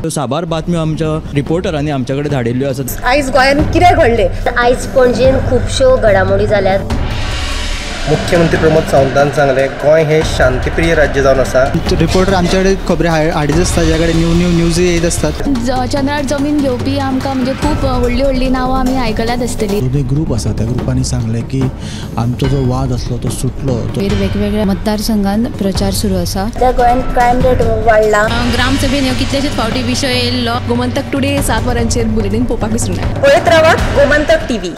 साबार बातम्यो आमच्या रिपोर्टरांनी आमच्या कडेन धाडिल्ल्यो आसात। आयज गोंयांत कितें घडलें? आयज पणजेन खुबश्यो घडामोडी जाल्यात। मुख्यमंत्री प्रमोद सावंतान सांगले गोंय हे शांतीप्रिय राज्य जावन आसा। रिपोर्टर आमच्या कडेन खबरी हाडीत आसता, ज्या कडेन न्यूज येत असतात। चंद्रार जमीन घेवपी आमकां म्हणजे खूब व्हडली नांवां आमी आयकल्यात आसतली। दोन ग्रूप आसा, त्या ग्रुपांनी सांगले की आमचो जो वाद आसलो तो सुटलो। वेगवेगळ्या मतदारसंघांत प्रचार सुरू आसा। त्या गोंयांत क्रायम रेट वाडला। ग्रामसभेन ह्यो कितलेशेच फावटी विशय येयल्लो। गोमंतक टुडे 7 वरांचेर बुलेटिन पळोवपाक विसरूं नाका। पळयत रावात गोमंतक टीव्ही।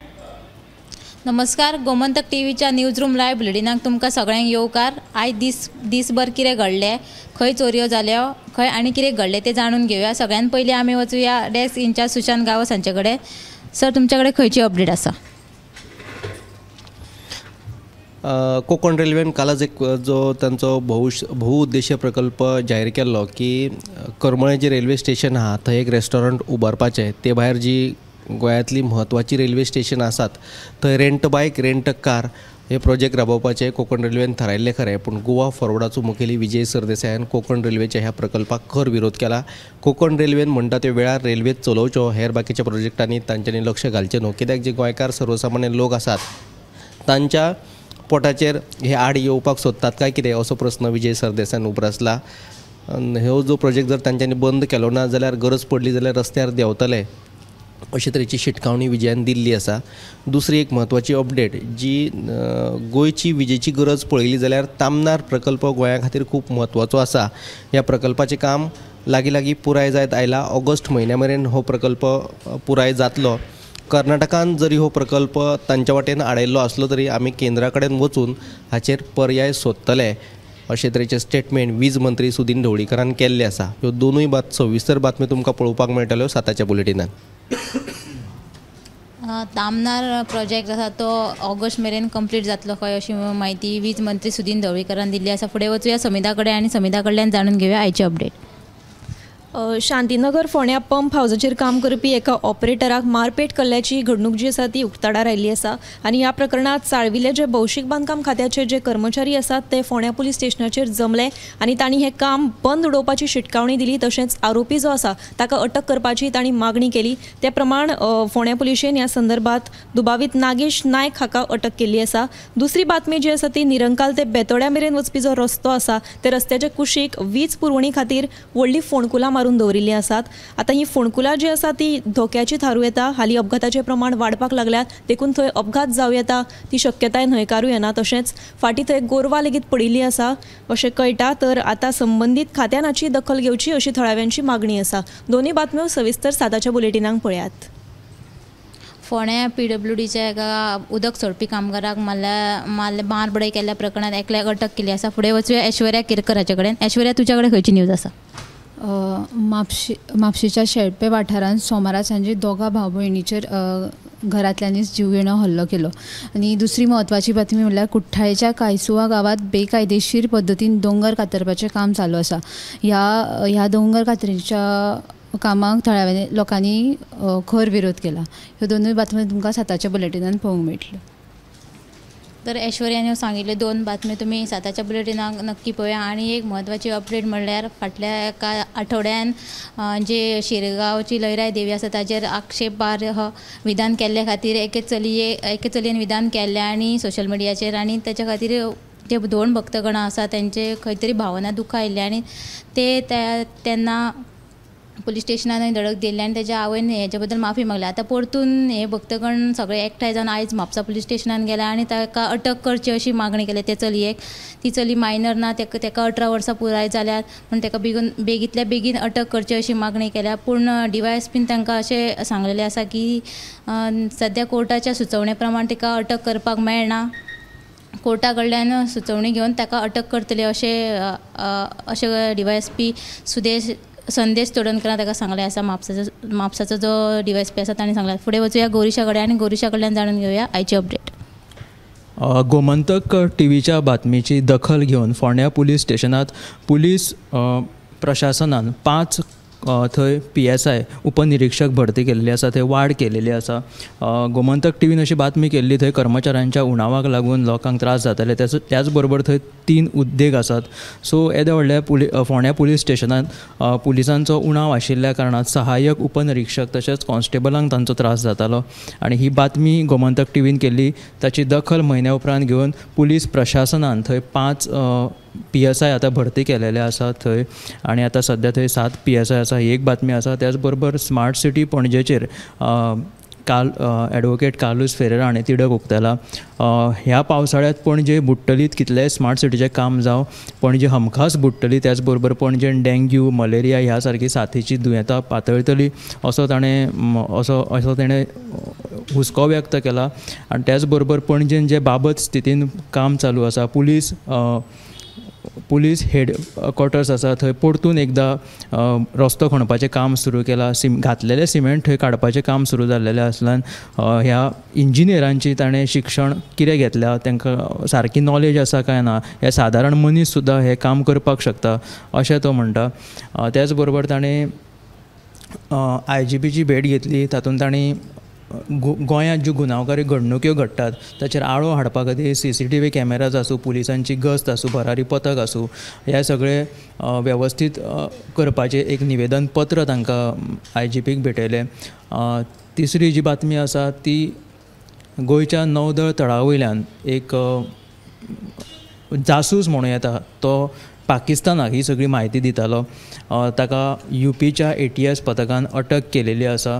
नमस्कार, गोमंतक टीव्हीच्या न्यूज रूम लायव्ह बुलेटिनाक तुमकां सगळ्यांक येवकार। आयज दिसभर कितें घडलें, खंय चोरयो जाल्यो, खंय आनी कितें घडलें तें जाणून घेवया। सगळ्यात पयलीं आमी वचुया डेस्क इंचार्ज सुशांत गावस हांचे कडेन। सर, तुमच्या कडेन खंयची अपडेट आसा? कोकण रेल्वेन कालच एक जो तांचो बहुउद्देशीय प्रकल्प जाहीर केल्लो की करमळे जे रेल्वे स्टेशन आहा थंय एक रेस्टॉरंट उबारपाचें। ते भायर जी गोंयांतली म्हत्वाची रेल्वे स्टेशन आसात थंय रेंट बायक रेंट कार हे प्रोजेक्ट राबोवपाचे कोकण रेल्वेन थारायल्ले खरें, पूण गोवा फॉरवर्डाचो मुखेली विजय सरदेसायान कोकण रेल्वेच्या ह्या प्रकल्पाक खर विरोध केला। कोकण रेल्वेन म्हणटा ते वेळार रेल्वे चलोवच्यो, हेर बाकीच्या प्रोजेक्टांनी तांच्यांनी लक्ष घालचें न्हू, कित्याक जे गोंयकार सर्वसामान्य लोक आसात तांच्या पोटाचेर हे आड येवपाक सोदतात काय कितें असो प्रस्न विजय सरदेसायान उप्रासला। ह्यो जो प्रोजेक्ट जर तांच्यांनी बंद केलो ना जाल्यार गरज पडली जाल्यार रस्त्यार देंवतले अशे तरेची शिटकावणी विजयान दिल्ली आसा। दुसरी एक म्हत्वाची अपडेट जी गोंयची विजेची गरज पळयली जाल्यार तामनार प्रकल्प गोंया खातीर खूब म्हत्वाचो आसा। ह्या प्रकल्पाचें काम लागीं पुराय जायत आयला। ऑगस्ट म्हयन्या मेरेन हो प्रकल्प पुराय जातलो। कर्नाटकान जरी हो प्रकल्प तांच्या वाटेन आडयल्लो आसलो तरी आमी केंद्रा कडेन वचून हाचेर पर्याय सोदतले अशे तरेचे स्टेटमेंट वीज मंत्री सुदीन ढवळीकरान केल्ले आसा। ह्यो दोनूय सविस्तर बातम्यो तुमकां पळोवपाक मेळटल्यो 7च्या बुलेटिनान। तामनार प्रोजेक्ट आसा तो ऑगस्ट मेरेन कंप्लीट जातलो खंय अशी माहिती वीज मंत्री सुदीन ढवळीकरान दिल्ली आसा। फुडें वचुया समिता कडेन आनी समिता कडल्यान जाणून घेवया आयची अपडेट। शांतीनगर फोंड्या पंप हावजाचेर काम करपी एका ऑपरेटराक मारपेट केल्ल्याची घडणूक जी आसा ती उक्ताडार आयिल्ली आसा आनी ह्या प्रकरणात चाळविले जे भौशीक बांदकाम खात्याचे जे कर्मचारी आसात ते फोंड्या पुलीस स्टेशनाचेर जमले आनी तांणी हे काम बंद उडोवपाची शिटकावणी दिली। तशेंच आरोपी जो आसा ताका अटक करपाची तांणी मागणी केली। ते प्रमाण फोंड्या पुलिशेन ह्या संदर्भात दुबावीत नागेश नायक हाका अटक केल्ली आसा। दुसरी बातमी जी आसा ती निरंकाल ते बेतोड्या मेरेन वचपी जो रस्तो आसा ते रस्त्याच्या कुशीक वीज पुरवणी खातीर व्हडली फोंडकुलां मारून दवरिल्ली आसात। आता ही फोंडकुलां जी आसा ती धोक्याची थारू येता। हालीं अपघाताचें प्रमाण वाडपाक लागल्यात, देखून थंय अपघात जावं येता ती शक्यताय न्हयकारूं येना। तशेंच फाटीं थंय गोरवां लेगीत पडिल्ली आसा अशें कळटा। तर आतां संबंदीत खात्यान हाची दखल घेवची अशी थळाव्यांची मागणी आसा। दोन्ही बातम्यो सविस्तर 7च्या बुलेटिनाक पळयात। फोंड्या PWDच्या एका उदक सोडपी कामगाराक मारबडय केल्ल्या प्रकरणात एकल्याक अटक केली आसा। फुडें वचूया ऐश्वर्या केरकर हाचे कडेन। ऐश्वर्या, तुज्या कडेन खंयची न्यूज आसा? म्हापशेच्या शेळपे वाठारांत सोमारा सांजे दोगा भाव भयणीचेर घरांतल्यांनीच जीवघेणो हल्लो केलो। आनी दुसरी म्हत्वाची बातमी म्हणल्यार कुठ्ठाळेच्या कायसुवा गांवांत बेकायदेशीर पद्दतीन दोंगर कातरपाचें काम चालू आसा। ह्या दोंगर कातरीच्या कामाक थळाव्या लोकांनी खर विरोध केला। ह्यो दोनूय बातम्यो तुमकां 7च्या बुलेटिनान पळोवंक मेळटल्यो। तर ऐश्वर्याने सांगितले दोन बातम्यो तुम्ही 7च्या बुलेटिनाक नक्की पळया। आणि एक म्हत्वाची अपडेट म्हणल्यार फाटल्या एका आठवड्यान जे शिरगांवची लयराई देवी आसा ताचेर आक्षेपार्ह विधान केल्ल्या खातीर एके चलयेन विधान केल्लें आनी सोशल मिडियाचेर, आनी त्याच्या खातीर जे दोन भक्तगणां आसा त्यांचे खंय तरी भावना दुखायल्ले आनी ते तेन्ना पुलीस स्टेशनान धडक दिल्ली आनी तेज्या आवयन हेच्या बद्दल माफी मागली। आता परतून हे भक्तगण सगळे एकठांय जावन आयज म्हापसा पुलीस स्टेशनान गेला आनी ताका अटक करची अशी मागणी केली ते चलयेक। ती चली मायनर ना, तेका 18 वर्सां पुराय जाल्यात म्हूण तेका बेगींतल्या बेगीन अटक करची अशी मागणी केल्या। पूण DYSPन तांकां अशें सांगलेलें आसा की सद्या कोर्टाच्या सुचोवणे प्रमाण तिका अटक करपाक मेळना। कोर्टा कडल्यान सुचोवणी घेवन ताका अटक करतले अशें DYSP संदेश तोडणकरान ताका सांगलें आसा। म्हापसाचो जो DYSP आसा ताणें सांगला। फुडें वचुया गोरिशा कडेन आनी गोरिशा कडल्यान जाणून घेवया आयची अपडेट। गोमंतक टीव्हीच्या बातमीची दखल घेवन फोंड्या पुलीस स्टेशनात पुलीस प्रशासनान 5 थंय PSI उपनिरीक्षक भरती केल्ली आसा, थंय वाड केलेली आसा. गोमंतक टीव्हीन अशी बातमी केल्ली थंय कर्मचाऱ्यांच्या उणावाक लागून लोकांक त्रास जाताले. त्याच बरोबर थंय 3 उद्देग आसात. सो येदे व्हडल्या फोंड्या पुलीस स्टेशनांत पुलिसांचो उणाव आशिल्ल्या कारणान सहाय्यक उपनिरीक्षक तशेंच कॉन्स्टेबलांक तांचो त्रास जातालो आनी ही बातमी गोमंतक टीव्हीन केल्ली. ताची दखल म्हयन्या उपरांत घेवन पुलीस प्रशासनान थंय 5 PSI आतां भरती केलेले आसा थंय आनी आतां सद्या थंय 7 PSI आसा. ही एक बातमी आसा. त्याच बरोबर स्मार्ट सिटी पणजेचेर ॲडवोकेट कार्लोस फेरेरा हाणें तिडक उक्तायला. ह्या पावसाळ्यांत पणजे बुडटलीत कितलेंय स्मार्ट सिटीचें काम जावं, पणजे हमखास बुडटली. त्याच बरोबर पणजेन डेंग्यू, मलेरिया ह्या सारकी साथीची दुयेंतां पातळटली असो ताणें हुस्को व्यक्त केला. आनी त्याच बरोबर पणजेन जे बाबत स्थितीन काम चालू आसा, पुलीस हेडक्वॉर्टर्स आसा थंय परतून एकदां रस्तो खणपाचें काम सुरू केलां. घातलेलें सिमेंट थंय काडपाचें काम सुरू जाल्लेलें आसल्यान ह्या इंजिनियरांची ताणें शिक्षण कितें घेतल्या, तांकां सारकी नॉलेज आसा काय ना, हे सादारण मनीस सुद्दां हें काम करपाक शकता अशें तो म्हणटा. त्याच बरोबर ताणें IGPची भेट घेतली. तातूंत ताणें गोंयांत ज्यो गुन्यांवकारी घडणुक्यो घडटात ताचेर आळो हाडपा खातीर CCTV कॅमेराज आसूं, पुलिसांची गस्त आसूं, भरारी पथक आसूं, हे सगळे वेवस्थीत करपाचें एक निवेदन पत्र तांकां IGPक भेटयलें. तिसरी जी बातमी आसा ती गोंयच्या नौदळ तळा वयल्यान एक जासूस म्हणूं येता तो पाकिस्तानाक ही सगळी म्हायती दितालो. ताका UPच्या ATS पथकान अटक केलेली आसा.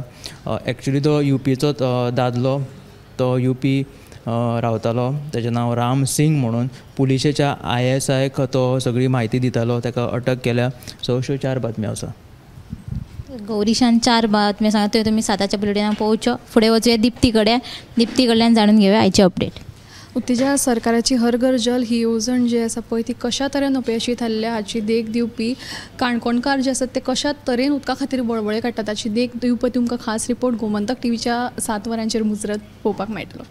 एक्चुली तो UPचोच दादलो, तो UP रावतालो. ताचें नांव राम सिंग म्हणून. पुलिशेच्या ISIक तो सगळी म्हायती दितालो, ताका अटक केल्या. सो अश्यो 4 बातम्यो आसा. गौरीशान 4 बातम्यो सांगता त्यो तुमी 7च्या बुलेटिनाक पळोवच्यो. फुडें वचूया दिप्ती कडल्यान जाणून घेवया आयची अपडेट. उत्तेजा सरकाराची हर घर जल ही येवजण जी आसा पळय ती कशा तरेन अपयशी थारल्या हाची देख दिवपी काणकोणकार जे आसात ते कशा तरेन उदका खातीर बळबळे काडटात हाची देख दिवपी तुमकां खास रिपोर्ट गोमंतक टीव्हीच्या 7 वरांचेर मुजरत पळोवपाक मेळटलो.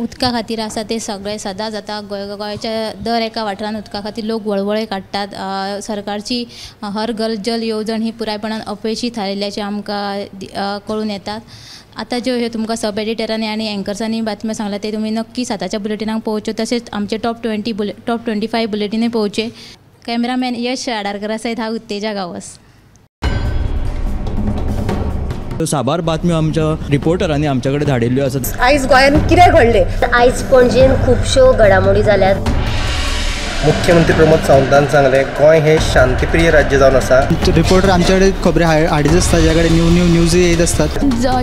उदका खातीर आसा ते सगळे सदांच जाता. गोंयच्या दर एका वाठारांत उदका खातीर लोक वळवळे काडटात. सरकारची हर घर जल येवजण ही पुरायपणान अपयशी थारिल्ल्याचें आमकां कळून येतात. आतां ज्यो ह्यो तुमकां सब एडिटरांनी आनी एंकर्सांनी बातम्यो सांगल्या ते तुमी नक्की 7च्या बुलेटिनाक पळोवच्यो. तशेंच आमचे टॉप 25 बुलेटिनूय पळोवचे. कॅमेरामॅन यश आडारकरा सयत हांव उत्तेजा गांवस. साबार बातम्यो आमच्या रिपोर्टरांनी आमच्या कडेन धाडिल्ल्यो आसात. आयज गोंयांत कितें घडलें? आयज पणजेन खुबश्यो घडामोडी जाल्यात. मुख्यमंत्री प्रमोद सावंतान सांगलें गोंय हें शांतीप्रिय राज्य जावन आसा. रिपोर्टर आमचे कडेन खबरी हाडीत आसता, ज्या कडेन न्यूज येत आसतात.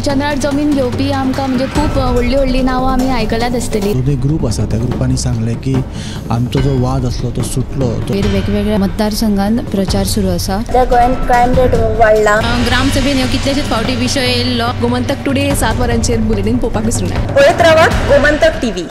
चंद्रार जमीन घेवपी आमकां म्हणजे खूब व्हडली नांवां आमी आयकल्यात आसतली. जो ग्रूप आसा त्या ग्रुपांनी सांगलें की आमचो जो वाद आसलो तो सुटलो. वेगवेगळ्या मतदारसंघांत प्रचार सुरू आसा. त्या गोंयांत क्रायम रेट वाडला. ग्रामसभेन ह्यो कितलेशेच फावटी विशय येयल्लो. गोमंतक टुडे 7 वरांचेर बुलेटीन पळोवपाक विसरूं नाका. पळयत रावात गोमंतक टीव्ही.